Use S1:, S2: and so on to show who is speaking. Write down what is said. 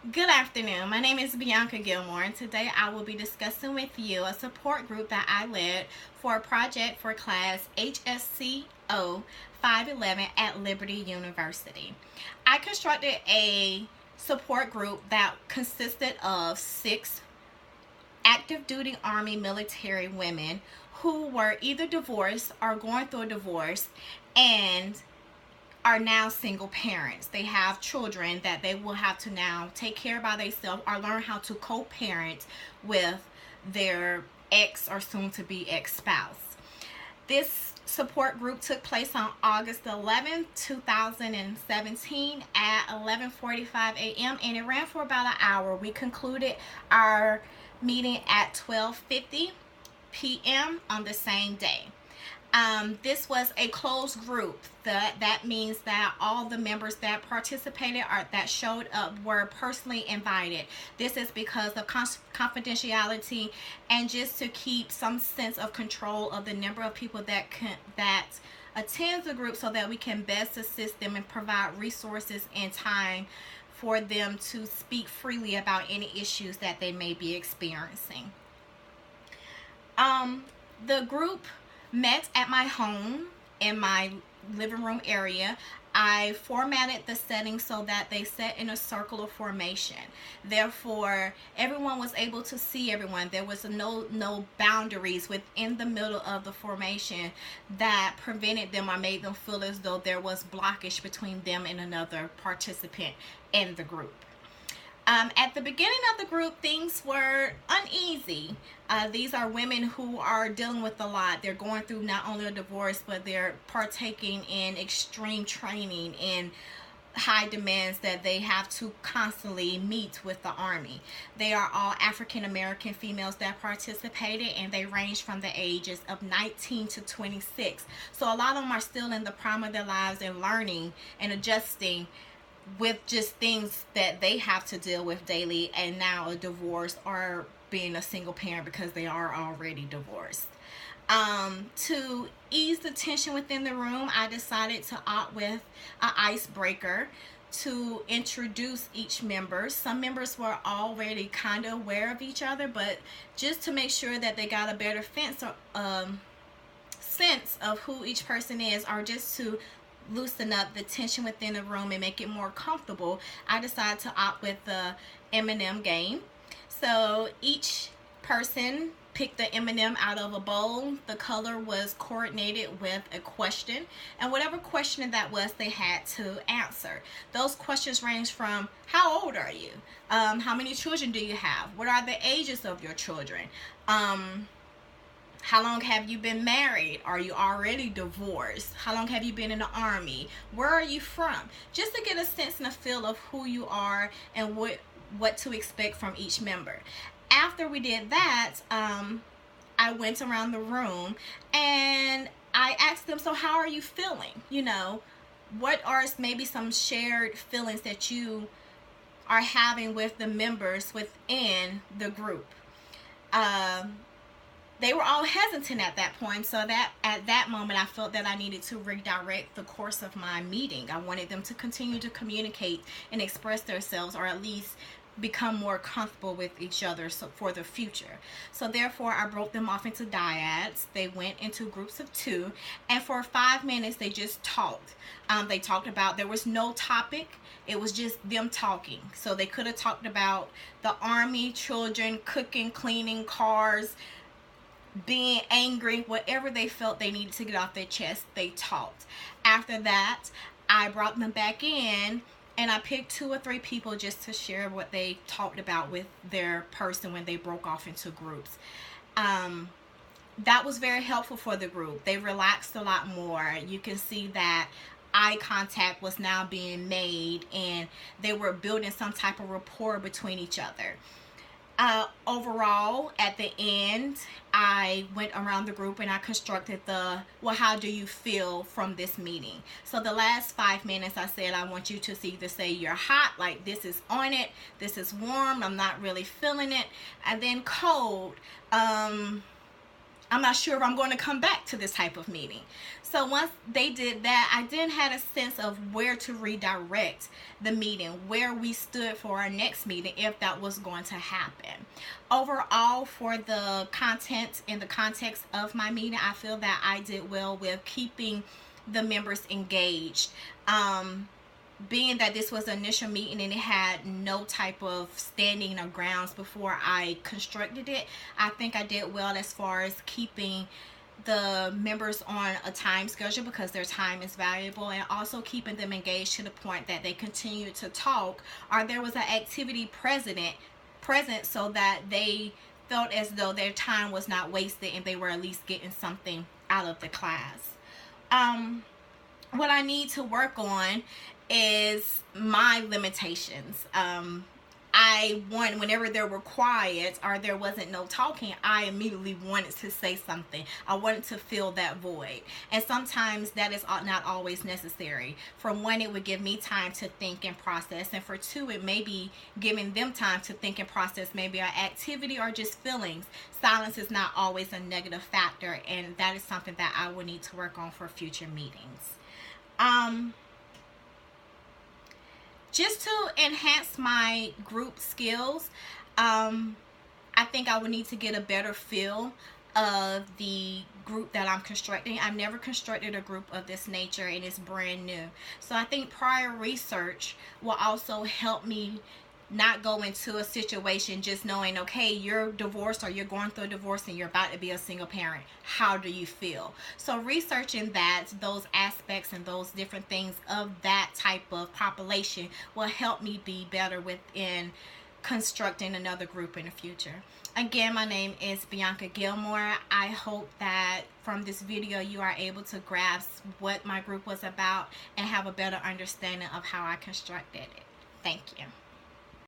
S1: Good afternoon. My name is Bianca Gilmore, and today I will be discussing with you a support group that I led for a project for class Hsco 511 at Liberty University. I constructed a support group that consisted of 6 active duty Army military women who were either divorced or going through a divorce and are now single parents. They have children that they will have to now take care of by themselves or learn how to co-parent with their ex or soon to be ex-spouse. This support group took place on August 11th, 2017 at 11:45 a.m. and it ran for about an hour. We concluded our meeting at 12:50 p.m. on the same day. This was a closed group. That means that all the members that participated or that showed up were personally invited. This is because of confidentiality and just to keep some sense of control of the number of people that attend the group so that we can best assist them and provide resources and time for them to speak freely about any issues that they may be experiencing. The group met at my home in my living room area. I formatted the setting so that they sat in a circle of formation. Therefore, everyone was able to see everyone. There was no boundaries within the middle of the formation that prevented them or made them feel as though there was blockage between them and another participant in the group. At the beginning of the group, things were uneasy. These are women who are dealing with a lot. They're going through not only a divorce, but they're partaking in extreme training and high demands that they have to constantly meet with the Army. They are all African American females that participated, and they range from the ages of 19 to 26. So a lot of them are still in the prime of their lives and learning and adjusting with just things that they have to deal with daily, and now a divorce or being a single parent because they are already divorced. To ease the tension within the room, I decided to opt with an icebreaker to introduce each member. Some members were already kind of aware of each other, but just to make sure that they got a better sense of who each person is, or just to loosen up the tension within the room and make it more comfortable, I decided to opt with the M&M game. So each person picked the M&M out of a bowl. The color was coordinated with a question, and whatever question that was, they had to answer. Those questions range from how old are you, how many children do you have, what are the ages of your children, how long have you been married? Are you already divorced? How long have you been in the Army? Where are you from? Just to get a sense and a feel of who you are and what to expect from each member. After we did that, I went around the room and I asked them, so how are you feeling? What are maybe some shared feelings that you are having with the members within the group? They were all hesitant at that point, so that at that moment I felt that I needed to redirect the course of my meeting. I wanted them to continue to communicate and express themselves, or at least become more comfortable with each other for the future. So therefore I broke them off into dyads. They went into groups of 2, and for 5 minutes they just talked. They talked about, there was no topic, it was just them talking. So they could have talked about the Army, children, cooking, cleaning, cars, being angry, whatever they felt they needed to get off their chest, they talked. After that, I brought them back in and I picked 2 or 3 people just to share what they talked about with their person when they broke off into groups. That was very helpful for the group. They relaxed a lot more. You can see that eye contact was now being made and they were building some type of rapport between each other. Overall, at the end, I went around the group and I constructed how do you feel from this meeting? So the last 5 minutes I said, I want you to either say you're hot, like this is on it, this is warm, I'm not really feeling it, and then cold, I'm not sure if I'm going to come back to this type of meeting. So once they did that, I then had a sense of where to redirect the meeting, where we stood for our next meeting if that was going to happen. Overall, for the content in the context of my meeting, I feel that I did well with keeping the members engaged. Being that this was an initial meeting and it had no type of standing or grounds before I constructed it, I think I did well as far as keeping the members on a time schedule because their time is valuable, and also keeping them engaged to the point that they continued to talk or there was an activity present so that they felt as though their time was not wasted and they were at least getting something out of the class. What I need to work on is my limitations. Whenever there were quiet or there wasn't no talking, I immediately wanted to say something. I wanted to fill that void. And sometimes that is not always necessary. For one, it would give me time to think and process. And for two, it may be giving them time to think and process maybe an activity or just feelings. Silence is not always a negative factor, and that is something that I will need to work on for future meetings. Just to enhance my group skills, I think I would need to get a better feel of the group that I'm constructing. I've never constructed a group of this nature and it's brand new. So I think prior research will also help me not go into a situation just knowing, okay, you're divorced or you're going through a divorce and you're about to be a single parent. How do you feel? So researching those aspects and those different things of that type of population will help me be better within constructing another group in the future. Again, my name is Bianca Gilmore. I hope that from this video you are able to grasp what my group was about and have a better understanding of how I constructed it. Thank you.